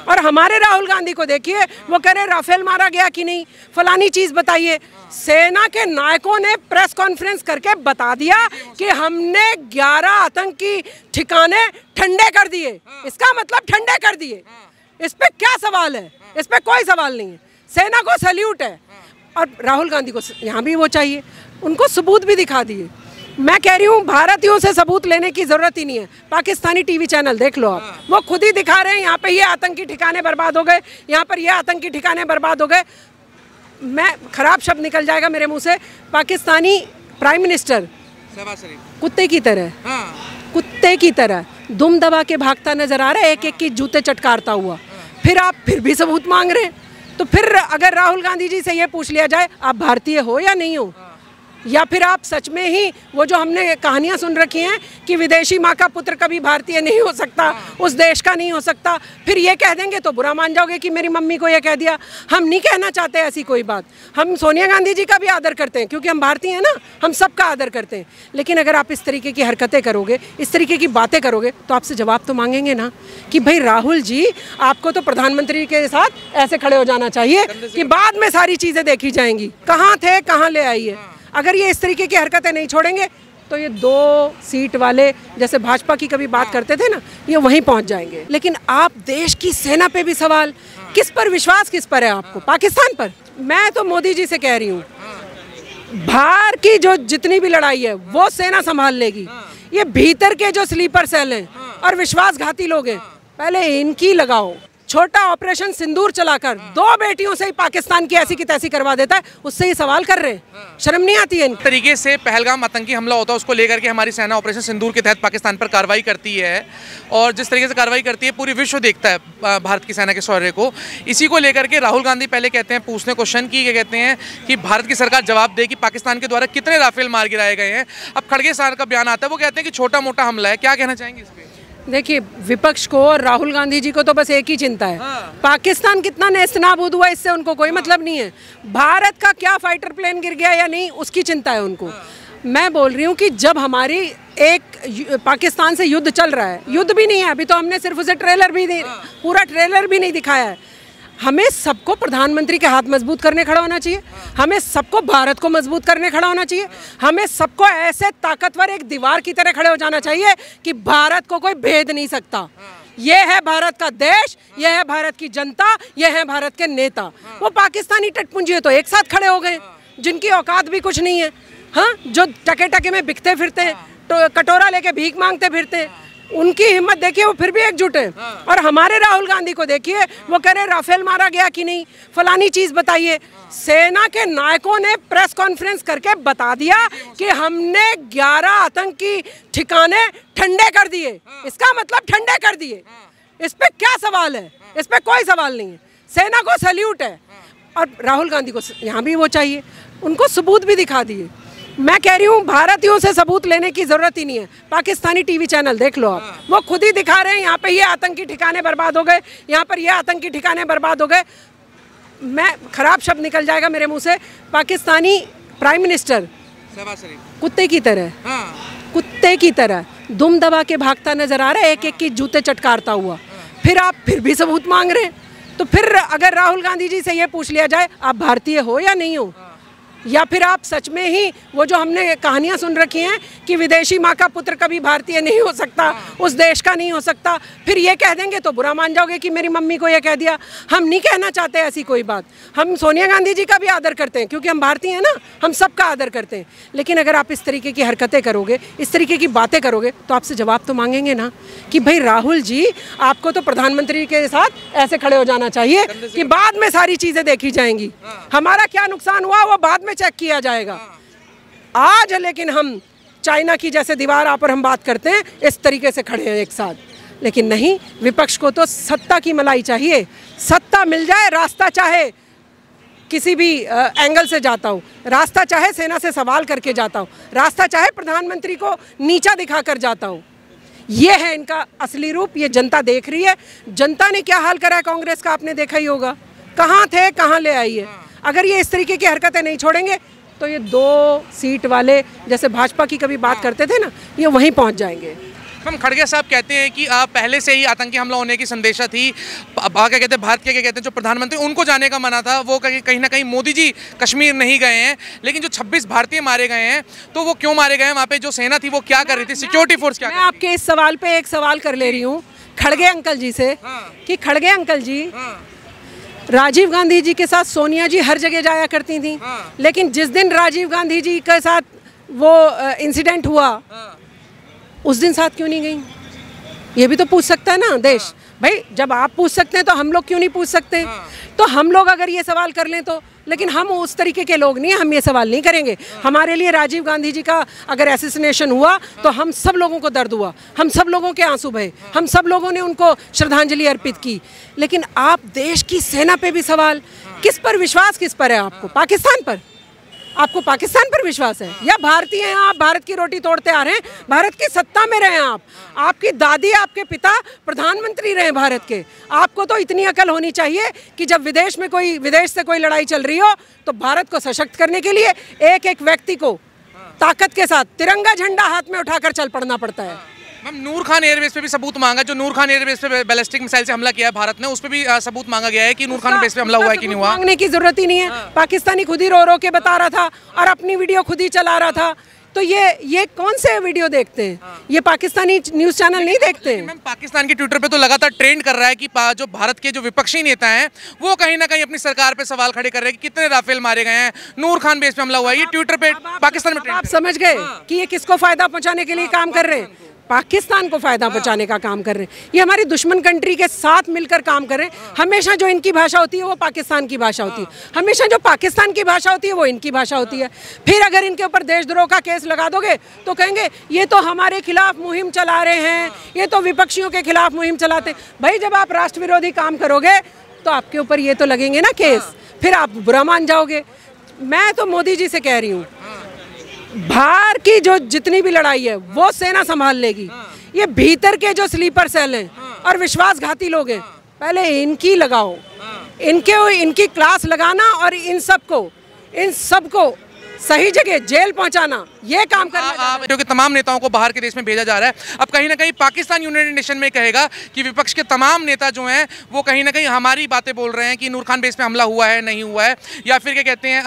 और हमारे राहुल गांधी को देखिए, वो कह रहे राफेल मारा गया कि नहीं, फलानी चीज बताइए। सेना के नायकों ने प्रेस कॉन्फ्रेंस करके बता दिया कि हमने 11 आतंकी ठिकाने ठंडे कर दिए। इसका मतलब ठंडे कर दिए। इस पे क्या सवाल है? इस पे कोई सवाल नहीं है। सेना को सैल्यूट है। और राहुल गांधी को यहाँ भी वो चाहिए, उनको सबूत भी दिखा दिए। मैं कह रही हूँ भारतीयों से सबूत लेने की जरूरत ही नहीं है। पाकिस्तानी टीवी चैनल देख लो आप, वो खुद ही दिखा रहे हैं यहाँ पे ये आतंकी ठिकाने बर्बाद हो गए, यहाँ पर ये आतंकी ठिकाने बर्बाद हो गए। मैं खराब शब्द निकल जाएगा मेरे मुंह से, पाकिस्तानी प्राइम मिनिस्टर कुत्ते की तरह, कुत्ते की तरह दुम दबा के भागता नजर आ रहा है, एक एक की जूते चटकारता हुआ। फिर आप फिर भी सबूत मांग रहे हैं। तो फिर अगर राहुल गांधी जी से ये पूछ लिया जाए आप भारतीय हो या नहीं हो, या फिर आप सच में ही वो जो हमने कहानियां सुन रखी हैं कि विदेशी माँ का पुत्र कभी भारतीय नहीं हो सकता, उस देश का नहीं हो सकता, फिर ये कह देंगे तो बुरा मान जाओगे कि मेरी मम्मी को ये कह दिया। हम नहीं कहना चाहते ऐसी कोई बात। हम सोनिया गांधी जी का भी आदर करते हैं क्योंकि हम भारतीय हैं ना, हम सबका आदर करते हैं। लेकिन अगर आप इस तरीके की हरकतें करोगे, इस तरीके की बातें करोगे, तो आपसे जवाब तो मांगेंगे ना कि भाई राहुल जी, आपको तो प्रधानमंत्री के साथ ऐसे खड़े हो जाना चाहिए कि बाद में सारी चीज़ें देखी जाएंगी। कहाँ थे, कहाँ ले आइए। अगर ये इस तरीके की हरकतें नहीं छोड़ेंगे तो ये 2 सीट वाले जैसे भाजपा की कभी बात करते थे ना, ये वहीं पहुंच जाएंगे। लेकिन आप देश की सेना पे भी सवाल, किस पर विश्वास, किस पर है आपको? पाकिस्तान पर? मैं तो मोदी जी से कह रही हूँ, बाहर की जो जितनी भी लड़ाई है वो सेना संभाल लेगी। ये भीतर के जो स्लीपर सेल हैं और विश्वासघाती लोग हैं, पहले इनकी लगाओ। छोटा ऑपरेशन सिंदूर चलाकर 2 बेटियों से ही पाकिस्तान की ऐसी की तैसी करवा देता है, उससे ही सवाल कर रहे हैं। शर्म नहीं आती है? तरीके से पहलगाम आतंकी हमला होता है, उसको लेकर के हमारी सेना ऑपरेशन सिंदूर के तहत पाकिस्तान पर कार्रवाई करती है। और जिस तरीके से कार्रवाई करती है, पूरी विश्व देखता है भारत की सेना के शौर्य को। इसी को लेकर के राहुल गांधी पहले कहते हैं, पूछने क्वेश्चन की कहते हैं कि भारत की सरकार जवाब दे कि पाकिस्तान के द्वारा कितने राफेल मार गिराए गए हैं। अब खड़गे साहब का बयान आता है, वो कहते हैं कि छोटा मोटा हमला है। क्या कहना चाहेंगे इस पर? देखिए, विपक्ष को और राहुल गांधी जी को तो बस एक ही चिंता है, पाकिस्तान कितना नेस्तनाबूद हुआ, इससे उनको कोई मतलब नहीं है। भारत का क्या फाइटर प्लेन गिर गया या नहीं, उसकी चिंता है उनको। मैं बोल रही हूँ कि जब हमारी एक पाकिस्तान से युद्ध चल रहा है, युद्ध भी नहीं है अभी, तो हमने सिर्फ उसे ट्रेलर भी नहीं, पूरा ट्रेलर भी नहीं दिखाया है। हमें सबको प्रधानमंत्री के हाथ मजबूत करने खड़ा होना चाहिए, हमें सबको भारत को मजबूत करने खड़ा होना चाहिए, हमें सबको ऐसे ताकतवर एक दीवार की तरह खड़े हो जाना चाहिए कि भारत को कोई भेद नहीं सकता। ये है भारत का देश, ये है भारत की जनता, ये है भारत के नेता। वो पाकिस्तानी टटपुंजी तो एक साथ खड़े हो गए, जिनकी औकात भी कुछ नहीं है। हाँ, जो टके टके में बिकते फिरते हैं, तो कटोरा लेके भीख मांगते फिरते हैं, उनकी हिम्मत देखिए, वो फिर भी एकजुट है। और हमारे राहुल गांधी को देखिए, वो कह रहे राफेल मारा गया कि नहीं, फलानी चीज बताइए। सेना के नायकों ने प्रेस कॉन्फ्रेंस करके बता दिया कि हमने 11 आतंकी ठिकाने ठंडे कर दिए। इसका मतलब ठंडे कर दिए। इस पे क्या सवाल है? इस पे कोई सवाल नहीं है। सेना को सैल्यूट है। और राहुल गांधी को यहाँ भी वो चाहिए, उनको सबूत भी दिखा दिए। मैं कह रही हूँ भारतीयों से सबूत लेने की जरूरत ही नहीं है। पाकिस्तानी टीवी चैनल देख लो आप, वो खुद ही दिखा रहे हैं यहाँ पे ये आतंकी ठिकाने बर्बाद हो गए, यहाँ पर ये आतंकी ठिकाने बर्बाद हो गए। मैं खराब शब्द निकल जाएगा मेरे मुंह से, पाकिस्तानी प्राइम मिनिस्टर कुत्ते की तरह, कुत्ते की तरह दुम दबा के भागता नजर आ रहा है, एक एक की जूते चटकारता हुआ। फिर आप फिर भी सबूत मांग रहे हैं। तो फिर अगर राहुल गांधी जी से ये पूछ लिया जाए आप भारतीय हो या नहीं हो, या फिर आप सच में ही वो जो हमने कहानियां सुन रखी हैं कि विदेशी माँ का पुत्र कभी भारतीय नहीं हो सकता, उस देश का नहीं हो सकता, फिर ये कह देंगे तो बुरा मान जाओगे कि मेरी मम्मी को ये कह दिया। हम नहीं कहना चाहते ऐसी कोई बात। हम सोनिया गांधी जी का भी आदर करते हैं क्योंकि हम भारतीय हैं ना, हम सबका आदर करते हैं। लेकिन अगर आप इस तरीके की हरकतें करोगे, इस तरीके की बातें करोगे, तो आपसे जवाब तो मांगेंगे ना कि भाई राहुल जी, आपको तो प्रधानमंत्री के साथ ऐसे खड़े हो जाना चाहिए कि बाद में सारी चीज़ें देखी जाएंगी। हमारा क्या नुकसान हुआ वो बाद में चेक किया जाएगा। आज लेकिन हम चाइना की जैसे दीवार आप और हम बात करते हैं, इस तरीके से खड़े हैं एक साथ। लेकिन नहीं, विपक्ष को तो सत्ता की मलाई चाहिए। सत्ता मिल जाए, रास्ता चाहे किसी भी एंगल से जाता हूँ, रास्ता चाहे सेना से सवाल करके जाता हूँ, रास्ता चाहे प्रधानमंत्री को नीचा दिखाकर जाता हूँ। ये है इनका असली रूप, ये जनता देख रही है। जनता ने क्या हाल करा है कांग्रेस का, आपने देखा ही होगा। कहाँ थे, कहाँ ले आई है। अगर ये इस तरीके की हरकतें नहीं छोड़ेंगे तो ये 2 सीट वाले जैसे भाजपा की कभी बात करते थे ना, ये वहीं पहुंच जाएंगे। हम खड़गे साहब कहते हैं कि पहले से ही आतंकी हमला होने की संदेशा थी। क्या कहते हैं, भारत के क्या कहते हैं जो प्रधानमंत्री उनको जाने का मना था, वो कहीं ना कहीं मोदी जी कश्मीर नहीं गए हैं। लेकिन जो 26 भारतीय मारे गए हैं, तो वो क्यों मारे गए हैं? वहाँ पे जो सेना थी वो क्या कर रही थी, सिक्योरिटी फोर्स क्या? मैं आपके इस सवाल पे एक सवाल कर ले रही हूँ खड़गे अंकल जी से, कि खड़गे अंकल जी, राजीव गांधी जी के साथ सोनिया जी हर जगह जाया करती थी, लेकिन जिस दिन राजीव गांधी जी के साथ वो इंसिडेंट हुआ, उस दिन साथ क्यों नहीं गई? ये भी तो पूछ सकता है ना देश। भाई जब आप पूछ सकते हैं तो हम लोग क्यों नहीं पूछ सकते? तो हम लोग अगर ये सवाल कर लें तो, लेकिन हम उस तरीके के लोग नहीं हैं, हम ये सवाल नहीं करेंगे। हमारे लिए राजीव गांधी जी का अगर असैसिनेशन हुआ तो हम सब लोगों को दर्द हुआ, हम सब लोगों के आंसू बहे, हम सब लोगों ने उनको श्रद्धांजलि अर्पित की। लेकिन आप देश की सेना पे भी सवाल, किस पर विश्वास, किस पर है आपको? पाकिस्तान पर? आपको पाकिस्तान पर विश्वास है या भारतीय हैं आप, भारत की रोटी तोड़ते आ रहे हैं, भारत की सत्ता में रहे आप, आपकी दादी आपके पिता प्रधानमंत्री रहे भारत के। आपको तो इतनी अकल होनी चाहिए कि जब विदेश से कोई लड़ाई चल रही हो तो भारत को सशक्त करने के लिए एक एक व्यक्ति को ताकत के साथ तिरंगा झंडा हाथ में उठाकर चल पड़ना पड़ता है। मैम, नूर खान एयरबेस पे भी सबूत मांगा, जो नूर खान एयरबेस पे बैलिस्टिक मिसाइल से हमला किया है भारत ने, उस पे भी सबूत मांगा गया है कि नूर खान बेस पे हमला हुआ है कि नहीं हुआ। मांगने की जरूरत ही नहीं है, पाकिस्तानी खुद ही रो रो के बता रहा था और अपनी वीडियो खुद ही चला रहा था। तो ये कौन से वीडियो देखते हैं? ये पाकिस्तानी न्यूज़ चैनल नहीं देखते हैं। मैम, पाकिस्तान के ट्विटर पे तो लगातार ट्रेंड कर रहा है कि जो भारत के जो विपक्षी नेता हैं वो कहीं ना कहीं अपनी सरकार पे सवाल खड़े कर रहे हैं कि कितने राफेल मारे गए हैं, नूर खान बेस पे हमला हुआ है। ये ट्विटर पे पाकिस्तान में आप समझ गए कि ये किसको फायदा पहुंचाने के लिए काम कर रहे हैं? पाकिस्तान को फायदा पहुंचाने का काम कर रहे हैं। ये हमारी दुश्मन कंट्री के साथ मिलकर काम कर रहे हैं। हमेशा जो इनकी भाषा होती है वो पाकिस्तान की भाषा होती है, हमेशा जो पाकिस्तान की भाषा होती है वो इनकी भाषा होती है। फिर अगर इनके ऊपर देशद्रोह का केस लगा दोगे तो कहेंगे ये तो हमारे खिलाफ मुहिम चला रहे हैं, ये तो विपक्षियों के खिलाफ मुहिम चलाते हैं। भाई जब आप राष्ट्र विरोधी काम करोगे तो आपके ऊपर ये तो लगेंगे ना केस, फिर आप बुरा मान जाओगे। मैं तो मोदी जी से कह रही हूँ, बाहर की जो जितनी भी लड़ाई है वो सेना संभाल लेगी। ये भीतर के जो स्लीपर सेल हैं और विश्वासघाती लोग हैं, पहले इनकी लगाओ, इनकी क्लास लगाना और इन सबको सही जगह जेल पहुंचाना, ये काम करना। क्योंकि तमाम नेताओं को बाहर के देश में भेजा जा रहा है। अब कहीं ना कहीं पाकिस्तान यूनाइटेड नेशन में कहेगा कि विपक्ष के तमाम नेता जो हैं वो कहीं ना कहीं हमारी बातें बोल रहे हैं कि नूर खान बेस पे हमला हुआ है, नहीं हुआ है, या फिर क्या कहते हैं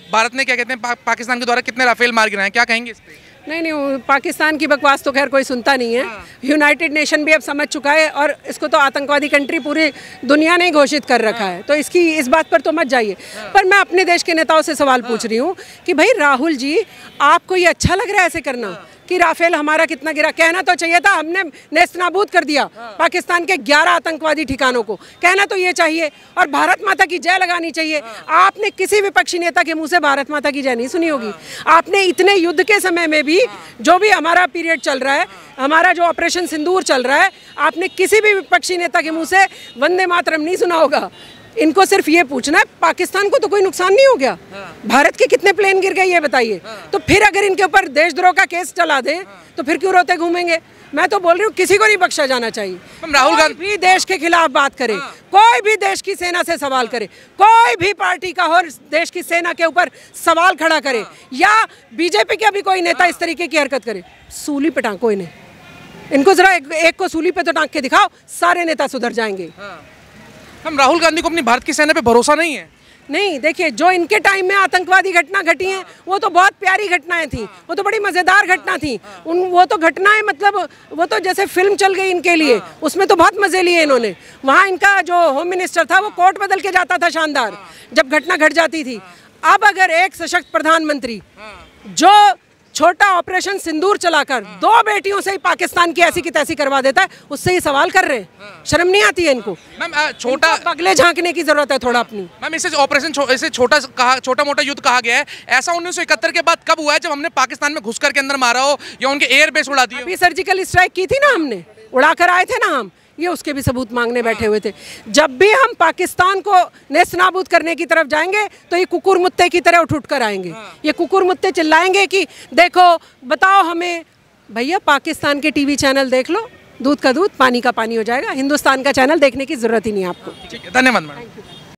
भारत ने क्या कहते हैं पाकिस्तान के द्वारा कितने राफेल मार गिराए हैं। क्या कहेंगे इस पे? नहीं, पाकिस्तान की बकवास तो खैर कोई सुनता नहीं है। यूनाइटेड नेशन भी अब समझ चुका है और इसको तो आतंकवादी कंट्री पूरी दुनिया ने घोषित कर रखा है, तो इस बात पर तो मत जाइए। पर मैं अपने देश के नेताओं से सवाल पूछ रही हूँ कि भाई राहुल जी, आपको ये अच्छा लग रहा है ऐसे करना कि राफेल हमारा कितना गिरा? कहना तो चाहिए था हमने नेस्तनाबूद कर दिया पाकिस्तान के 11 आतंकवादी ठिकानों को, कहना तो ये चाहिए, और भारत माता की जय लगानी चाहिए। आपने किसी विपक्षी नेता के मुंह से भारत माता की जय नहीं सुनी होगी। आपने इतने युद्ध के समय में भी, जो भी हमारा पीरियड चल रहा है, हमारा जो ऑपरेशन सिंदूर चल रहा है, आपने किसी भी विपक्षी नेता के मुंह से वंदे मातरम नहीं सुना होगा। इनको सिर्फ ये पूछना है पाकिस्तान को तो कोई नुकसान नहीं हो गया, भारत के कितने प्लेन गिर गए ये बताइए। तो फिर अगर इनके ऊपर देशद्रोह का केस चला दें तो फिर क्यों रोते घूमेंगे? मैं तो बोल रही हूँ किसी को नहीं बख्शा जाना चाहिए। राहुल गांधी भी देश के खिलाफ बात करे, कोई भी देश की सेना से सवाल करे, कोई भी पार्टी का हो देश की सेना के ऊपर सवाल खड़ा करे, या बीजेपी का भी कोई नेता इस तरीके की हरकत करे, सूली पे टांको इन्हें। इनको जरा एक को सूली पे तो टांग के दिखाओ, सारे नेता सुधर जाएंगे। हम राहुल गांधी को अपनी भारत की सेना पे भरोसा नहीं है। नहीं, देखिए जो इनके टाइम में आतंकवादी घटना घटी हैं वो तो बहुत प्यारी घटनाएं थी, वो तो बड़ी मज़ेदार घटना थी। वो तो घटनाएं मतलब वो तो जैसे फिल्म चल गई इनके लिए, उसमें तो बहुत मज़े लिए इन्होंने। वहाँ इनका जो होम मिनिस्टर था वो कोट बदल के जाता था शानदार जब घटना घट जाती थी। अब अगर एक सशक्त प्रधानमंत्री जो छोटा ऑपरेशन सिंदूर चलाकर 2 बेटियों से ही पाकिस्तान की ऐसी की तैसी करवा देता है, उससे ही सवाल कर रहे हैं, शर्म नहीं आती है इनको? मैम, छोटा पगले झांकने की जरूरत है थोड़ा अपनी। मैम, इसे ऑपरेशन इसे छोटा मोटा युद्ध कहा गया है। ऐसा 1971 के बाद कब हुआ है जब हमने पाकिस्तान में घुसकर के अंदर मारा हो या उनके एयर बेस उड़ा दिए? अभी सर्जिकल स्ट्राइक की थी ना हमने, उड़ाकर आए थे ना हम, ये उसके भी सबूत मांगने बैठे हुए थे। जब भी हम पाकिस्तान को नेस्तनाबूद करने की तरफ जाएंगे तो ये कुकुर मुत्ते की तरह उठ कर आएंगे। ये कुकुर मुत्ते चिल्लाएंगे कि देखो बताओ हमें। भैया पाकिस्तान के टीवी चैनल देख लो, दूध का दूध पानी का पानी हो जाएगा। हिंदुस्तान का चैनल देखने की जरूरत ही नहीं आपको। ठीक है, धन्यवाद मैडम।